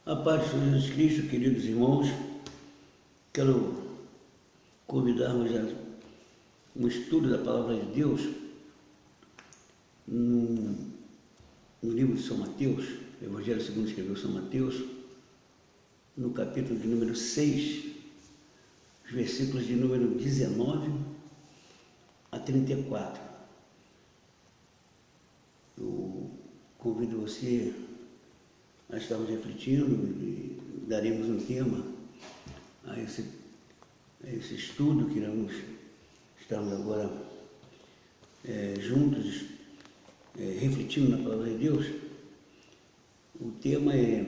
A paz do Senhor Jesus Cristo, queridos irmãos, quero convidar-vos a um estudo da Palavra de Deus no livro de São Mateus, Evangelho segundo escreveu São Mateus, no capítulo de número 6, os versículos de número 19 a 34. Eu convido você a estarmos refletindo e daremos um tema a esse estudo que estamos agora juntos, refletindo na Palavra de Deus. O tema é: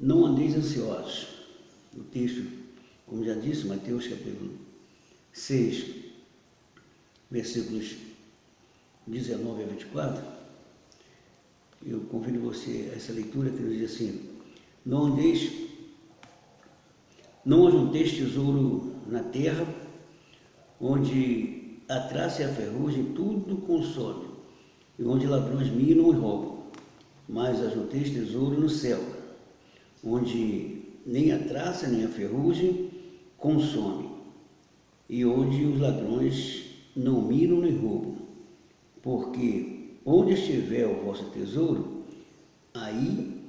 não andeis ansiosos. O texto, como já disse, Mateus capítulo 6, versículos 19 a 24, eu convido você a essa leitura que nos diz assim: não ajunteis tesouro na terra, onde a traça e a ferrugem tudo consome, e onde ladrões minam e roubam, mas ajunteis tesouro no céu, onde nem a traça nem a ferrugem consome, e onde os ladrões não minam nem roubam, porque onde estiver o vosso tesouro, aí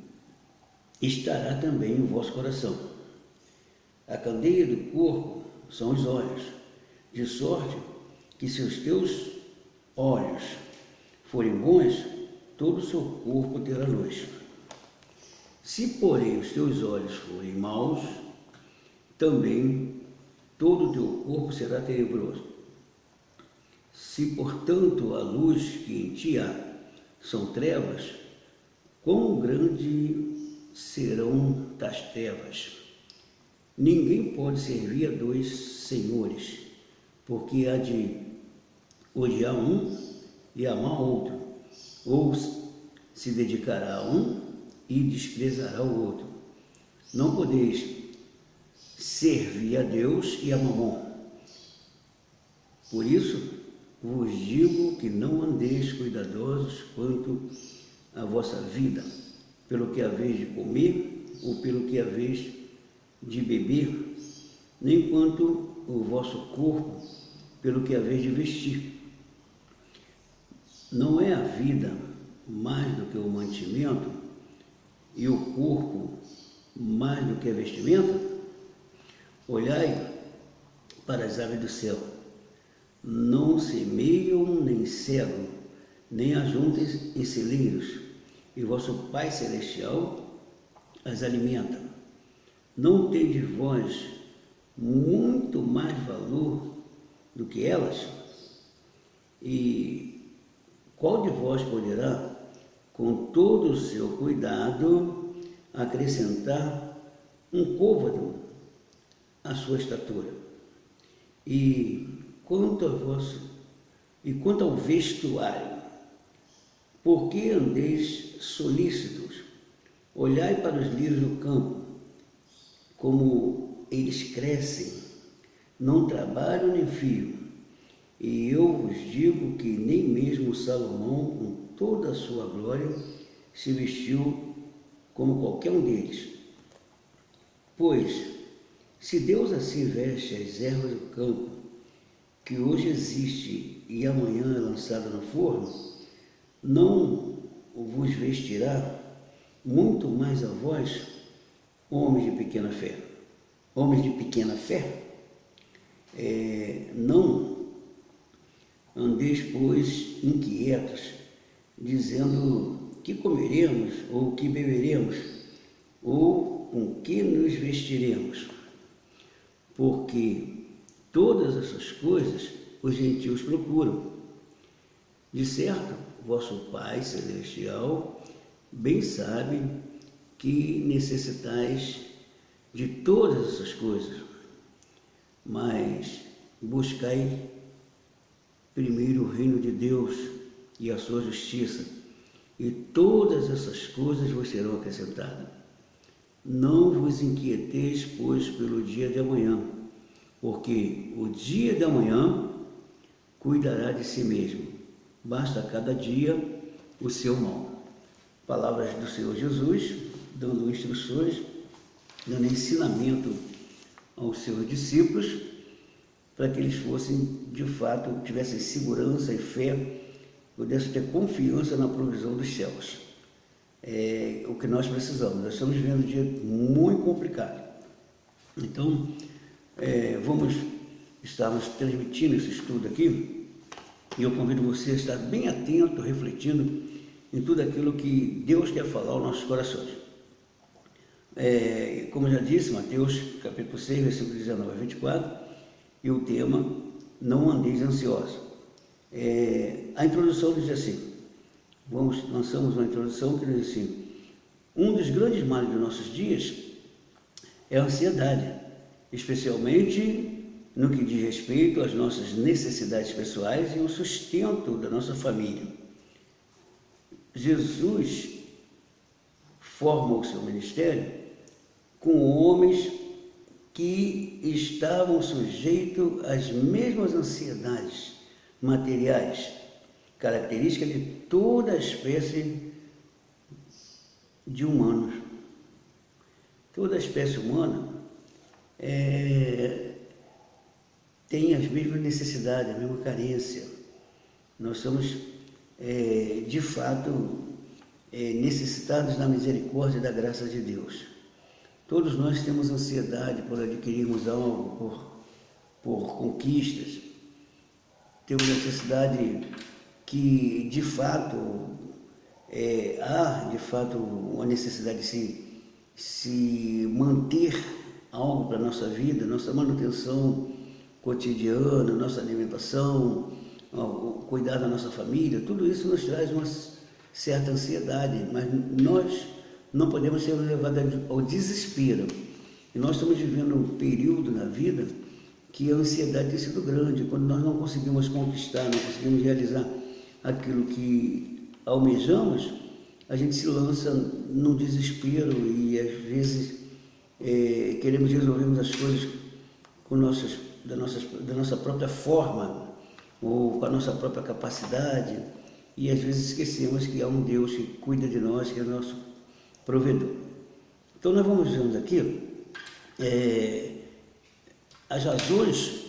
estará também o vosso coração. A candeia do corpo são os olhos, de sorte que se os teus olhos forem bons, todo o seu corpo terá luz. Se, porém, os teus olhos forem maus, também todo o teu corpo será tenebroso. Se, portanto, a luz que em ti há são trevas, quão grande serão tais trevas? Ninguém pode servir a dois senhores, porque há de odiar um e amar outro, ou se dedicará a um e desprezará o outro. Não podeis servir a Deus e a Mamon. Por isso, vos digo que não andeis cuidadosos quanto à vossa vida, pelo que haveis de comer ou pelo que haveis de beber, nem quanto o vosso corpo, pelo que haveis de vestir. Não é a vida mais do que o mantimento, e o corpo mais do que a vestimenta? Olhai para as aves do céu, não semeiam, nem cegam, nem ajuntam em celeiros, e vosso Pai Celestial as alimenta. Não tendes vós muito mais valor do que elas? E qual de vós poderá, com todo o seu cuidado, acrescentar um côvado à sua estatura? E quanto ao vestuário, por que andeis solícitos? Olhai para os lírios do campo, como eles crescem, não trabalham nem fiam. E eu vos digo que nem mesmo Salomão, com toda a sua glória, se vestiu como qualquer um deles. Pois, se Deus assim veste as ervas do campo, que hoje existe e amanhã é lançada no forno, não vos vestirá muito mais a vós, homens de pequena fé? Homens de pequena fé? Não andeis, pois, inquietos, dizendo: que comeremos, ou que beberemos, ou com que nos vestiremos? Porque todas essas coisas os gentios procuram. De certo, vosso Pai Celestial bem sabe que necessitais de todas essas coisas, mas buscai primeiro o reino de Deus e a sua justiça, e todas essas coisas vos serão acrescentadas. Não vos inquieteis, pois, pelo dia de amanhã, porque o dia de amanhã cuidará de si mesmo. Basta a cada dia o seu mal. Palavras do Senhor Jesus, dando instruções, dando ensinamento aos seus discípulos, para que eles fossem, de fato, tivessem segurança e fé, pudessem ter confiança na provisão dos céus. É o que nós precisamos. Nós estamos vivendo um dia muito complicado. Então, vamos estarmos transmitindo esse estudo aqui, e eu convido você a estar bem atento, refletindo em tudo aquilo que Deus quer falar aos nossos corações. Como eu já disse, Mateus capítulo 6, versículo 19 a 24, e o tema, não andeis ansiosos. A introdução diz assim, lançamos uma introdução que diz assim: um dos grandes males dos nossos dias é a ansiedade, especialmente no que diz respeito às nossas necessidades pessoais e ao sustento da nossa família. Jesus forma o seu ministério com homens que estavam sujeitos às mesmas ansiedades materiais, característica de toda a espécie de humanos. Toda a espécie humana tem as mesmas necessidades, a mesma carência. Nós somos, de fato, necessitados da misericórdia e da graça de Deus. Todos nós temos ansiedade por adquirirmos algo, por conquistas. Temos necessidade que, de fato, há, de fato, uma necessidade de se manter algo para a nossa vida, nossa manutenção cotidiana, nossa alimentação, cuidar da nossa família, tudo isso nos traz uma certa ansiedade, mas nós não podemos ser levados ao desespero. E nós estamos vivendo um período na vida que a ansiedade tem sido grande, quando nós não conseguimos conquistar, não conseguimos realizar aquilo que almejamos, a gente se lança num desespero e às vezes queremos resolver as coisas da nossa própria forma ou com a nossa própria capacidade, e às vezes esquecemos que há um Deus que cuida de nós, que é nosso provedor. Então nós vamos vendo aqui as razões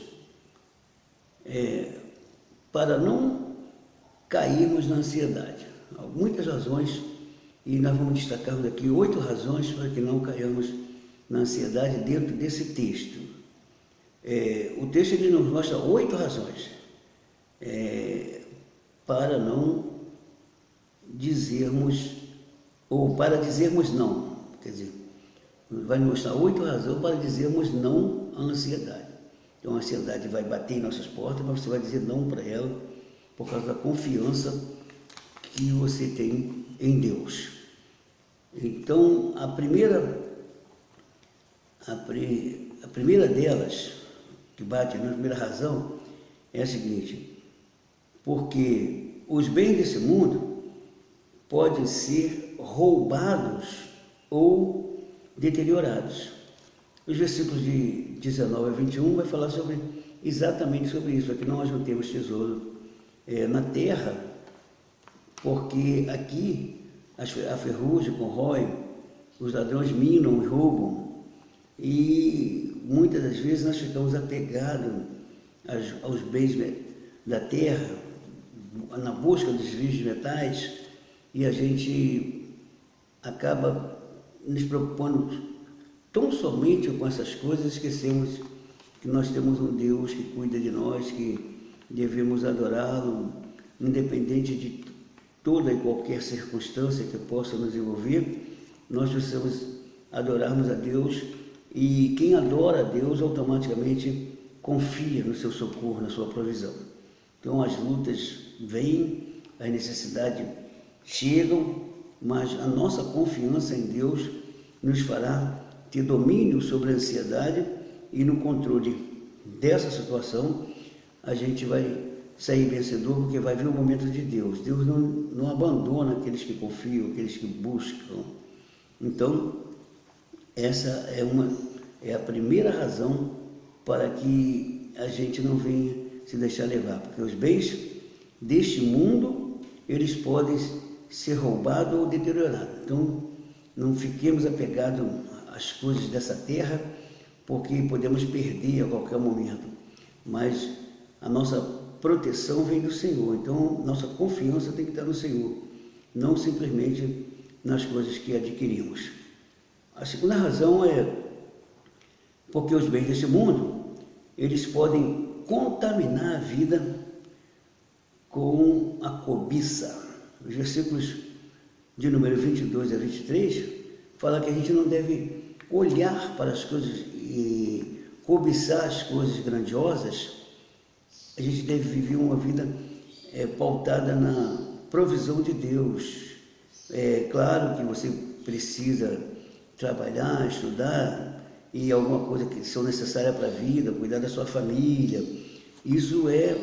para não cairmos na ansiedade. Há muitas razões, e nós vamos destacar aqui 8 razões para que não caiamos na ansiedade dentro desse texto. O texto ele nos mostra 8 razões para não dizermos, ou para dizermos não. Quer dizer, vai nos mostrar 8 razões para dizermos não à ansiedade. Então a ansiedade vai bater em nossas portas, mas você vai dizer não para ela por causa da confiança que você tem em Deus. Então a primeira delas, que bate na primeira razão, é a seguinte: porque os bens desse mundo podem ser roubados ou deteriorados. Os versículos de 19 a 21 vai falar exatamente sobre isso, para que não ajuntemos tesouro na terra, porque aqui a ferrugem corrói, os ladrões minam e roubam, e muitas das vezes nós ficamos apegados aos bens da terra, na busca dos fios de metais, e a gente acaba nos preocupando tão somente com essas coisas, esquecemos que nós temos um Deus que cuida de nós, que devemos adorá-lo, independente de toda e qualquer circunstância que possa nos envolver. Nós precisamos adorarmos a Deus, e quem adora a Deus automaticamente confia no seu socorro, na sua provisão. Então as lutas vêm, as necessidades chegam, mas a nossa confiança em Deus nos fará ter domínio sobre a ansiedade, e no controle dessa situação a gente vai sair vencedor, porque vai vir o momento de Deus. Deus não abandona aqueles que confiam, aqueles que buscam. Então essa é a primeira razão para que a gente não venha se deixar levar, porque os bens deste mundo, eles podem ser roubados ou deteriorados. Então, não fiquemos apegados às coisas dessa terra, porque podemos perder a qualquer momento. Mas a nossa proteção vem do Senhor, então nossa confiança tem que estar no Senhor, não simplesmente nas coisas que adquirimos. A segunda razão é porque os bens deste mundo, eles podem contaminar a vida com a cobiça. Os versículos de número 22 a 23 fala que a gente não deve olhar para as coisas e cobiçar as coisas grandiosas. A gente deve viver uma vida pautada na provisão de Deus. É claro que você precisa trabalhar, estudar e alguma coisa que são necessárias para a vida, cuidar da sua família. Isso é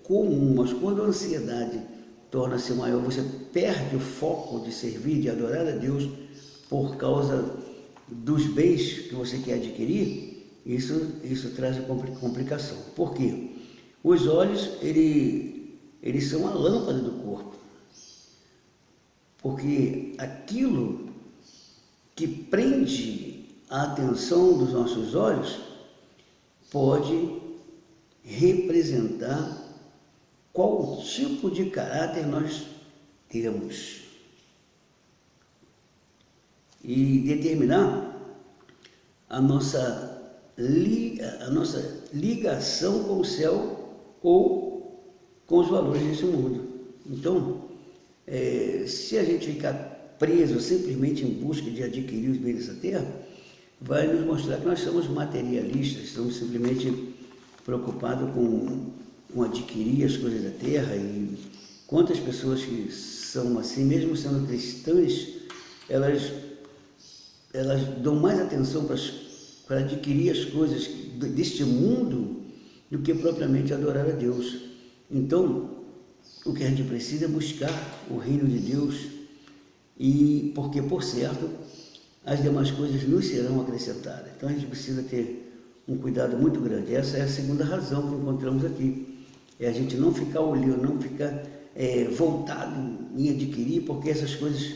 comum, mas quando a ansiedade torna-se maior, você perde o foco de servir, de adorar a Deus por causa dos bens que você quer adquirir, isso traz complicação. Por quê? Os olhos, eles são a lâmpada do corpo. Porque aquilo que prende a atenção dos nossos olhos pode representar qual tipo de caráter nós temos e determinar a nossa ligação com o céu ou com os valores desse mundo. Então, se a gente ficar preso simplesmente em busca de adquirir os bens dessa terra, vai nos mostrar que nós somos materialistas, estamos simplesmente preocupados com adquirir as coisas da terra. E quantas pessoas que são assim, mesmo sendo cristãs, elas dão mais atenção para adquirir as coisas deste mundo do que propriamente adorar a Deus. Então, o que a gente precisa é buscar o reino de Deus, e porque, por certo, as demais coisas nos serão acrescentadas. Então, a gente precisa ter um cuidado muito grande. Essa é a segunda razão que encontramos aqui. É a gente não ficar olhando, não ficar voltado em adquirir, porque essas coisas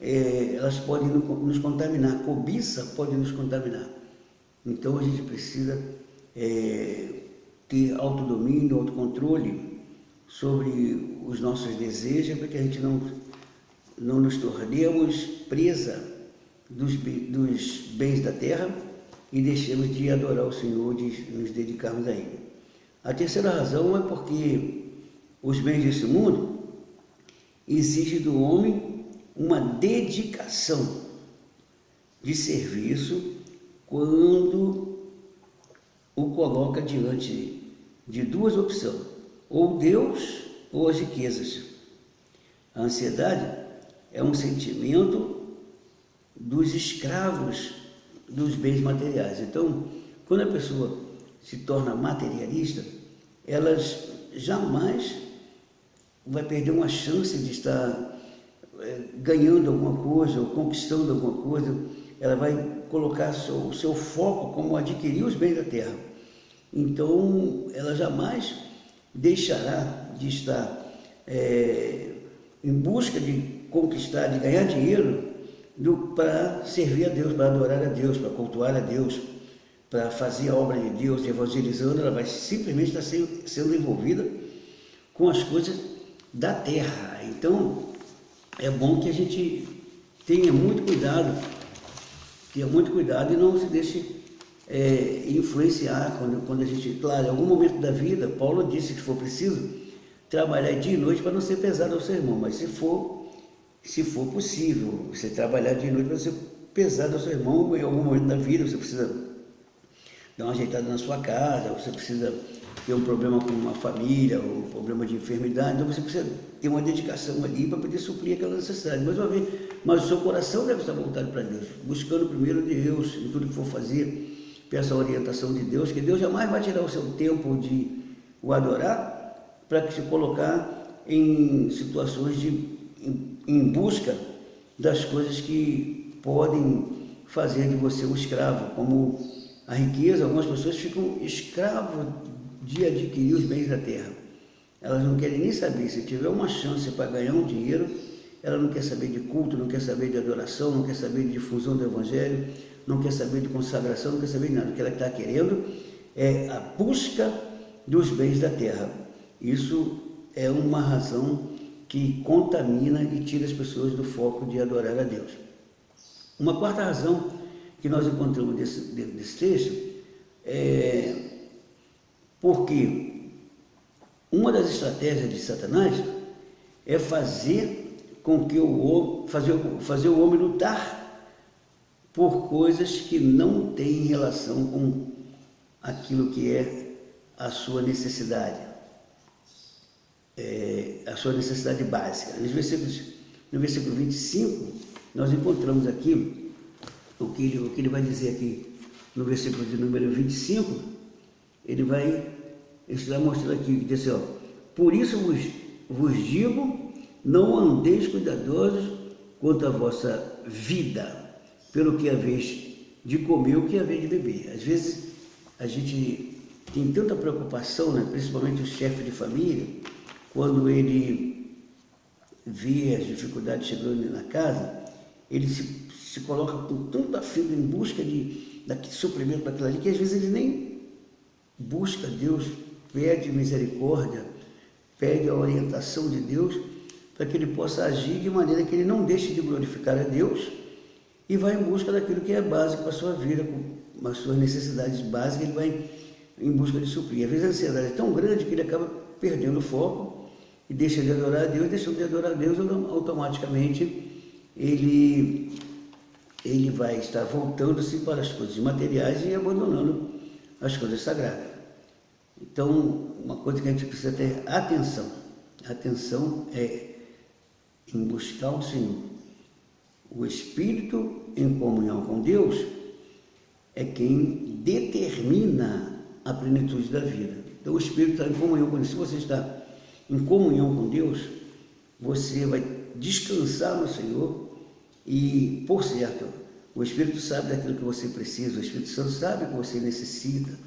elas podem nos contaminar. A cobiça pode nos contaminar. Então, a gente precisa ter autodomínio, autocontrole sobre os nossos desejos, para que a gente não nos tornemos presa dos bens da terra e deixemos de adorar o Senhor, de nos dedicarmos a Ele. A terceira razão é porque os bens desse mundo exigem do homem uma dedicação de serviço quando o coloca diante de duas opções, ou Deus ou as riquezas. A ansiedade é um sentimento dos escravos dos bens materiais. Então, quando a pessoa se torna materialista, elas jamais vai perder uma chance de estar ganhando alguma coisa ou conquistando alguma coisa. Ela vai colocar o seu foco como adquirir os bens da terra. Então, ela jamais deixará de estar em busca de conquistar, de ganhar dinheiro para servir a Deus, para adorar a Deus, para cultuar a Deus, para fazer a obra de Deus, evangelizando. Ela vai simplesmente estar sendo envolvida com as coisas da terra. Então, é bom que a gente tenha muito cuidado e não se deixe influenciar quando a gente, claro, em algum momento da vida, Paulo disse que, se for preciso, trabalhar dia e noite para não ser pesado ao seu irmão, mas se for possível, você trabalhar dia e noite para não ser pesado ao seu irmão, em algum momento da vida você precisa dar uma ajeitada na sua casa, você precisa ter um problema com uma família, ou um problema de enfermidade, então você precisa ter uma dedicação ali para poder suprir aquela necessidade. Mais uma vez, mas o seu coração deve estar voltado para Deus, buscando primeiro Deus em tudo que for fazer. Peça a orientação de Deus, que Deus jamais vai tirar o seu tempo de o adorar para se colocar em situações em busca das coisas que podem fazer de você um escravo, como a riqueza. Algumas pessoas ficam escravos de adquirir os bens da terra. Elas não querem nem saber. Se tiver uma chance para ganhar um dinheiro, ela não quer saber de culto, não quer saber de adoração, não quer saber de difusão do Evangelho, não quer saber de consagração, não quer saber de nada. O que ela está querendo é a busca dos bens da terra. Isso é uma razão que contamina e tira as pessoas do foco de adorar a Deus. Uma quarta razão que nós encontramos desse texto é porque uma das estratégias de Satanás é fazer com que fazer o homem lutar por coisas que não têm relação com aquilo que é a sua necessidade, a sua necessidade básica. No versículo 25, nós encontramos aqui o que ele vai dizer aqui no versículo de número 25, ele vai mostrar aqui, que diz assim, ó, por isso vos digo, não andeis cuidadosos quanto à vossa vida, pelo que haveis de comer, o que haveis de beber. Às vezes a gente tem tanta preocupação, né? Principalmente o chefe de família, quando ele vê as dificuldades chegando na casa, ele se coloca com tanto afinco em busca daquele suprimento daquilo ali, que às vezes ele nem busca Deus, pede misericórdia, pede a orientação de Deus, para que ele possa agir de maneira que ele não deixe de glorificar a Deus e vai em busca daquilo que é básico para a sua vida, com as suas necessidades básicas, ele vai em busca de suprir. Às vezes a ansiedade é tão grande que ele acaba perdendo o foco e deixa de adorar a Deus, deixando de adorar a Deus, automaticamente ele vai estar voltando-se para as coisas materiais e abandonando as coisas sagradas. Então, uma coisa que a gente precisa ter atenção é em buscar o Senhor. O Espírito em comunhão com Deus é quem determina a plenitude da vida. Então o Espírito está em comunhão com Deus. Se você está em comunhão com Deus, você vai descansar no Senhor e, por certo, o Espírito sabe daquilo que você precisa, o Espírito Santo sabe o que você necessita,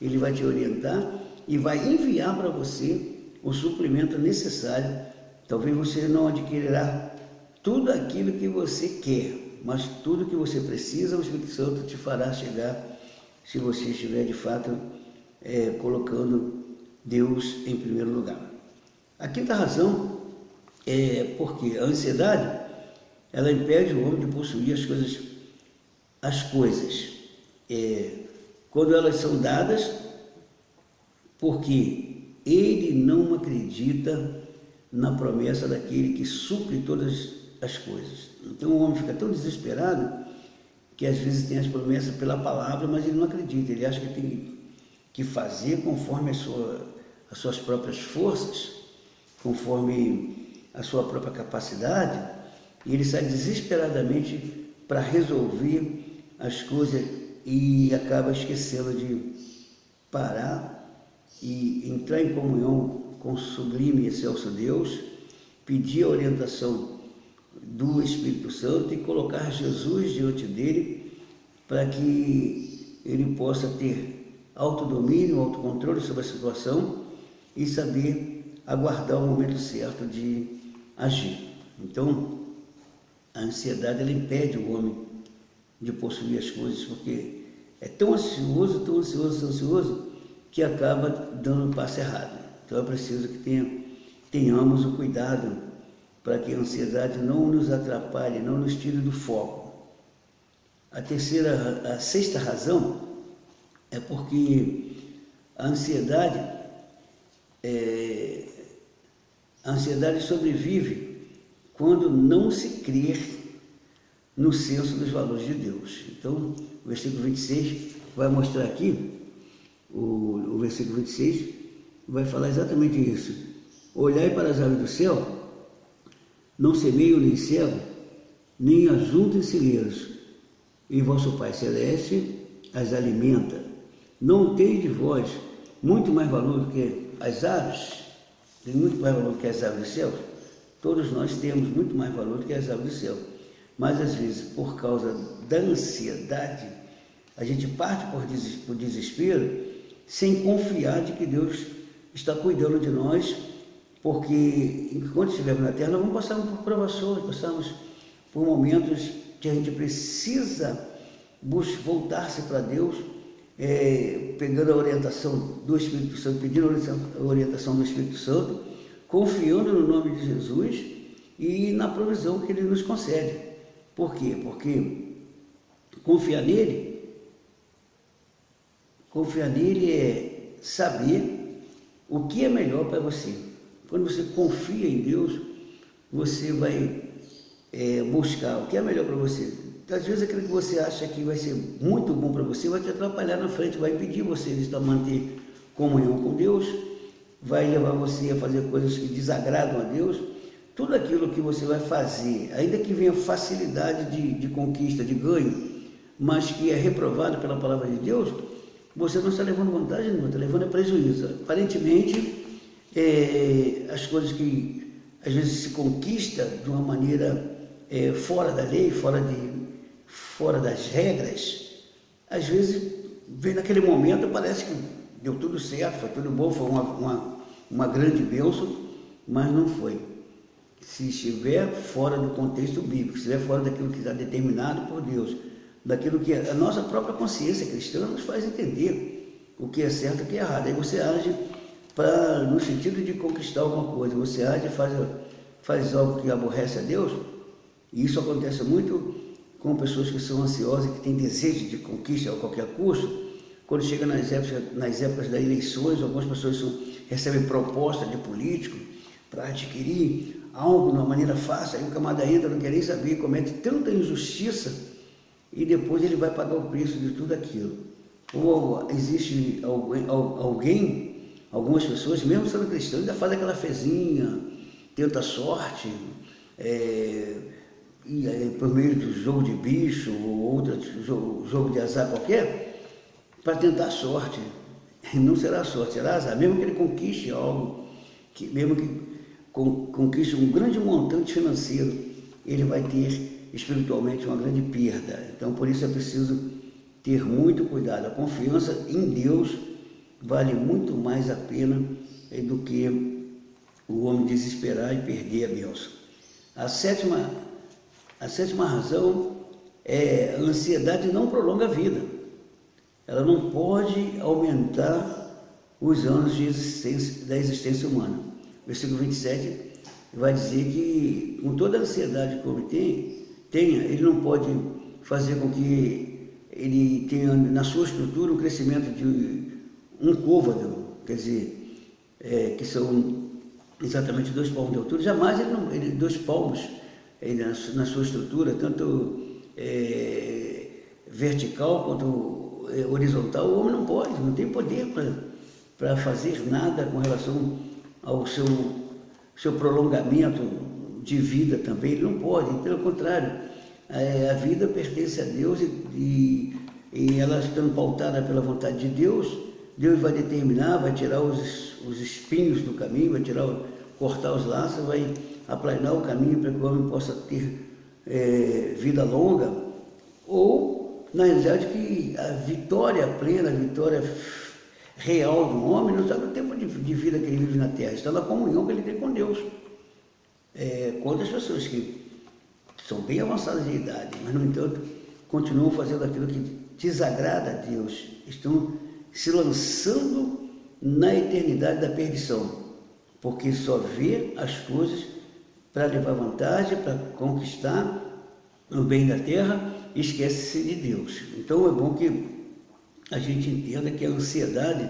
ele vai te orientar e vai enviar para você o suprimento necessário. Talvez você não adquirirá tudo aquilo que você quer, mas tudo que você precisa, o Espírito Santo te fará chegar, se você estiver de fato colocando Deus em primeiro lugar. A quinta razão é porque a ansiedade, ela impede o homem de possuir as coisas, quando elas são dadas, porque ele não acredita na promessa daquele que supre todas as coisas. Então o homem fica tão desesperado que às vezes tem as promessas pela palavra, mas ele não acredita, ele acha que tem que fazer conforme as suas próprias forças, conforme a sua própria capacidade, e ele sai desesperadamente para resolver as coisas e acaba esquecendo de parar e entrar em comunhão com o sublime e excelso Deus, pedir a orientação do Espírito Santo e colocar Jesus diante dele para que ele possa ter autodomínio, autocontrole sobre a situação e saber aguardar o momento certo de agir. Então, a ansiedade ela impede o homem de possuir as coisas, porque é tão ansioso, que acaba dando o passo errado. Então é preciso que tenhamos o cuidado para que a ansiedade não nos atrapalhe, não nos tire do foco. A sexta razão é porque a ansiedade sobrevive quando não se crer no senso dos valores de Deus. Então, o versículo 26 vai mostrar aqui, o versículo 26 vai falar exatamente isso. Olhai para as aves do céu, não semeiam nem cegam, nem ajuntem celeiros, e vosso Pai Celeste as alimenta. Não tem de vós muito mais valor do que as aves? Tem muito mais valor do que as aves do céu? Todos nós temos muito mais valor do que as aves do céu. Mas às vezes, por causa da ansiedade, a gente parte por desespero, sem confiar de que Deus está cuidando de nós porque enquanto estivermos na terra, nós vamos passar por provações, passamos por momentos que a gente precisa voltar-se para Deus, pegando a orientação do Espírito Santo, pedindo a orientação do Espírito Santo, confiando no nome de Jesus e na provisão que Ele nos concede. Por quê? Porque confiar nele é saber o que é melhor para você. Quando você confia em Deus, você vai buscar o que é melhor para você. Às vezes aquilo que você acha que vai ser muito bom para você vai te atrapalhar na frente, vai impedir você de manter comunhão com Deus, vai levar você a fazer coisas que desagradam a Deus. Tudo aquilo que você vai fazer, ainda que venha facilidade de conquista, de ganho, mas que é reprovado pela palavra de Deus, você não está levando vantagem, não está levando prejuízo. Aparentemente, as coisas que às vezes se conquista de uma maneira fora da lei, fora das regras, às vezes vem naquele momento, parece que deu tudo certo, foi tudo bom, foi uma grande bênção, mas não foi. Se estiver fora do contexto bíblico, se estiver fora daquilo que está determinado por Deus, daquilo que a nossa própria consciência cristã nos faz entender o que é certo e o que é errado. Aí você age no sentido de conquistar alguma coisa, você age e faz algo que aborrece a Deus, e isso acontece muito com pessoas que são ansiosas, que têm desejo de conquista a qualquer custo. Quando chega nas épocas das eleições, algumas pessoas recebem proposta de político para adquirir algo de uma maneira fácil, aí o camarada entra, não quer nem saber, comete tanta injustiça e depois ele vai pagar o preço de tudo aquilo. Ou existe algumas pessoas, mesmo sendo cristãos, ainda fazem aquela fezinha, tenta sorte, por meio do jogo de bicho ou outro jogo de azar qualquer, para tentar sorte. Não será sorte, será azar. Mesmo que ele conquiste algo, mesmo que conquiste um grande montante financeiro, ele vai ter espiritualmente uma grande perda. Então, por isso é preciso ter muito cuidado. A confiança em Deus vale muito mais a pena do que o homem desesperar e perder a bênção. A sétima razão é a ansiedade não prolonga a vida. Ela não pode aumentar os anos da existência humana. Versículo 27 vai dizer que com toda a ansiedade que o homem tenha, ele não pode fazer com que ele tenha na sua estrutura um crescimento de um côvado, quer dizer, que são exatamente 2 palmos de altura. Jamais ele 2 palmos na sua estrutura, tanto vertical quanto horizontal. O homem não pode, não tem poder para fazer nada com relação ao seu prolongamento de vida também. Ele não pode, pelo contrário, a vida pertence a Deus e ela estando pautada pela vontade de Deus, Deus vai determinar, vai tirar os espinhos do caminho, vai cortar os laços, vai aplanar o caminho para que o homem possa ter vida longa, ou, na realidade, que a vitória plena, a vitória real do homem não está no tempo de vida que ele vive na terra, está na comunhão que ele tem com Deus. Quantas pessoas que são bem avançadas de idade, mas, no entanto, continuam fazendo aquilo que desagrada a Deus, estão se lançando na eternidade da perdição, porque só vê as coisas para levar vantagem, para conquistar o bem da terra, e esquece-se de Deus. Então é bom que a gente entenda que a ansiedade,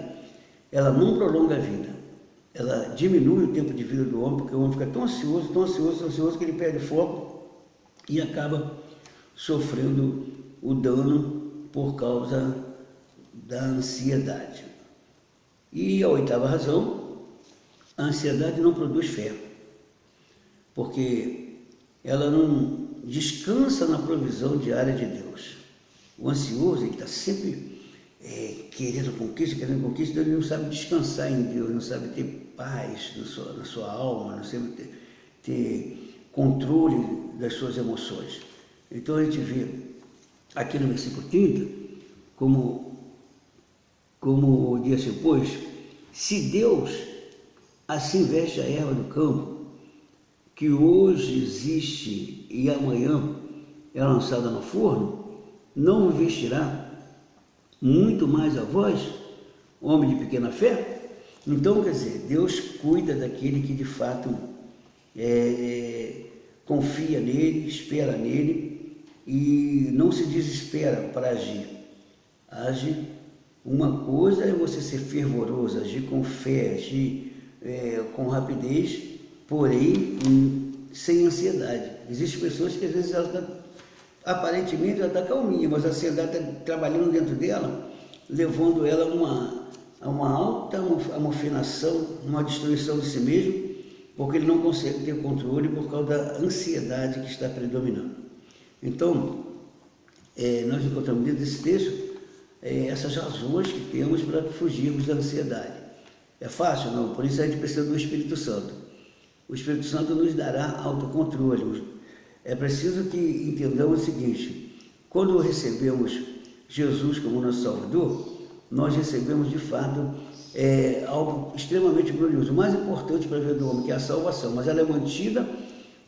ela não prolonga a vida, ela diminui o tempo de vida do homem, porque o homem fica tão ansioso que ele perde foco e acaba sofrendo o dano por causa da ansiedade. E a 8ª razão, a ansiedade não produz fé, porque ela não descansa na provisão diária de Deus. O ansioso, ele está sempre querendo conquista, ele não sabe descansar em Deus, não sabe ter paz na sua alma, não sabe ter controle das suas emoções. Então a gente vê aqui no versículo 30, como diz assim, pois, se Deus assim veste a erva do campo, que hoje existe e amanhã é lançada no forno, não o vestirá muito mais a vós, homem de pequena fé? Então, quer dizer, Deus cuida daquele que de fato confia nele, espera nele e não se desespera para agir. Age. Uma coisa é você ser fervoroso, agir com fé, agir com rapidez, porém sem ansiedade. Existem pessoas que às vezes aparentemente ela está calminha, mas a ansiedade está trabalhando dentro dela, levando ela a uma alta amofinação, uma destruição de si mesmo, porque ele não consegue ter controle por causa da ansiedade que está predominando. Então, nós encontramos dentro desse texto essas razões que temos para fugirmos da ansiedade. É fácil? Não, por isso a gente precisa do Espírito Santo. O Espírito Santo nos dará autocontrole. É preciso que entendamos o seguinte: quando recebemos Jesus como nosso Salvador, nós recebemos de fato algo extremamente glorioso, o mais importante para a vida do homem, que é a salvação, mas ela é mantida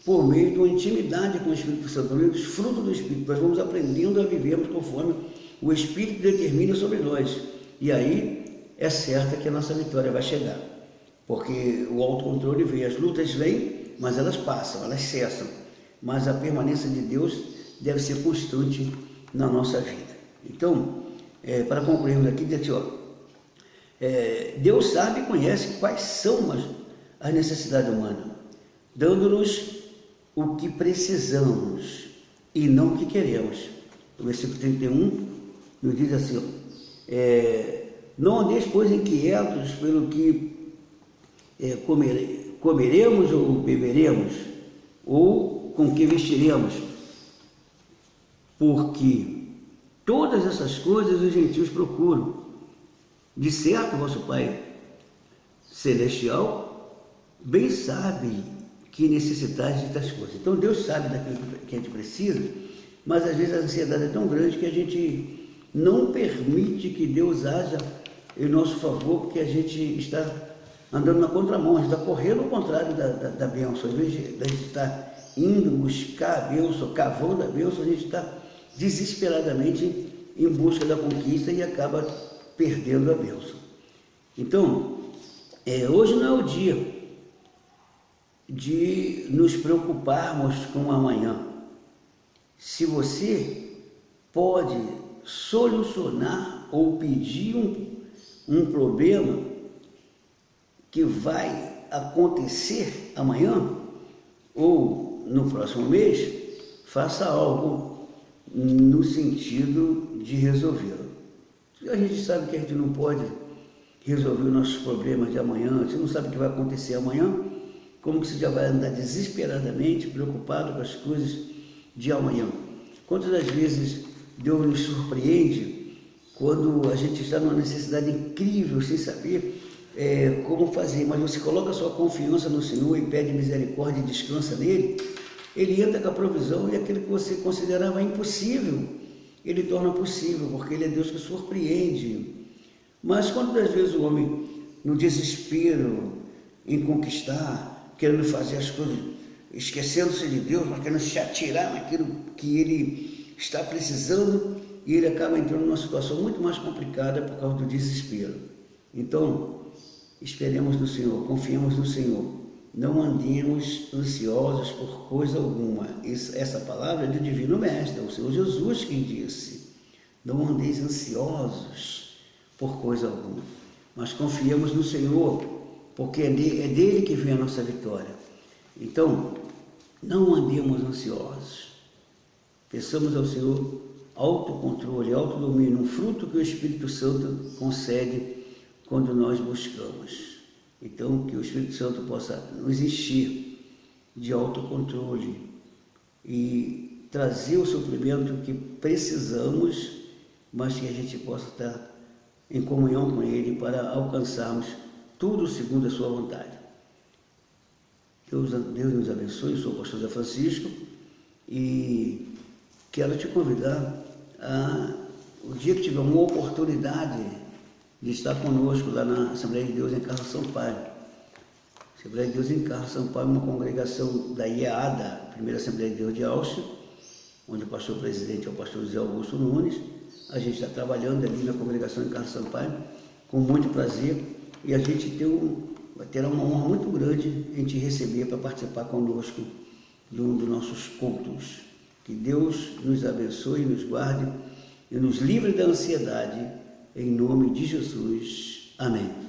por meio de uma intimidade com o Espírito Santo, por meio dos frutos do Espírito. Nós vamos aprendendo a vivermos conforme o Espírito determina sobre nós, e aí é certo que a nossa vitória vai chegar, porque o autocontrole vem, as lutas vêm, mas elas passam, elas cessam, mas a permanência de Deus deve ser constante na nossa vida. Então, para concluirmos aqui, diz assim, Deus sabe e conhece quais são as necessidades humanas, dando-nos o que precisamos e não o que queremos. O versículo 31 nos diz assim, não andeis, pois, inquietos pelo que comeremos ou beberemos, ou com que vestiremos, porque todas essas coisas os gentios procuram. De certo, vosso Pai Celestial bem sabe que necessitais de tais coisas. Então Deus sabe daquilo que a gente precisa, mas às vezes a ansiedade é tão grande que a gente não permite que Deus haja em nosso favor, porque a gente está andando na contramão, a gente está correndo ao contrário da bênção. Às vezes a gente está indo buscar a bênção, cavando a bênção, a gente está desesperadamente em busca da conquista e acaba perdendo a bênção. Então, hoje não é o dia de nos preocuparmos com o amanhã. Se você pode solucionar ou pedir um problema que vai acontecer amanhã ou no próximo mês, faça algo no sentido de resolvê-lo. A gente sabe que a gente não pode resolver os nossos problemas de amanhã, você não sabe o que vai acontecer amanhã, como que você já vai andar desesperadamente preocupado com as coisas de amanhã? Quantas das vezes Deus nos surpreende quando a gente está numa necessidade incrível, sem saber como fazer, mas você coloca a sua confiança no Senhor e pede misericórdia e descansa nele, ele entra com a provisão e aquilo que você considerava impossível, ele torna possível, porque ele é Deus que surpreende. Mas quantas vezes o homem, no desespero em conquistar, querendo fazer as coisas, esquecendo-se de Deus, mas querendo se atirar naquilo que ele está precisando, e ele acaba entrando numa situação muito mais complicada por causa do desespero. Então, esperemos no Senhor, confiemos no Senhor, não andemos ansiosos por coisa alguma. Essa palavra é do Divino Mestre, é o Senhor Jesus quem disse, não andeis ansiosos por coisa alguma, mas confiemos no Senhor, porque é dele que vem a nossa vitória. Então, não andemos ansiosos, peçamos ao Senhor autocontrole, autodomínio, um fruto que o Espírito Santo concede quando nós buscamos. Então, que o Espírito Santo possa nos encher de autocontrole e trazer o suprimento que precisamos, mas que a gente possa estar em comunhão com Ele para alcançarmos tudo segundo a sua vontade. Deus nos abençoe. Eu sou o pastor José Francisco e quero te convidar o dia que tiver uma oportunidade de estar conosco lá na Assembleia de Deus em Carlos Sampaio. Assembleia de Deus em Carlos Sampaio, uma congregação da IEADA, Primeira Assembleia de Deus de Áustria, onde o pastor presidente é o pastor José Augusto Nunes. A gente está trabalhando ali na congregação em Carlos Sampaio, com muito prazer, e a gente terá uma honra muito grande em te receber para participar conosco de um dos nossos cultos. Que Deus nos abençoe, nos guarde e nos livre da ansiedade, em nome de Jesus. Amém.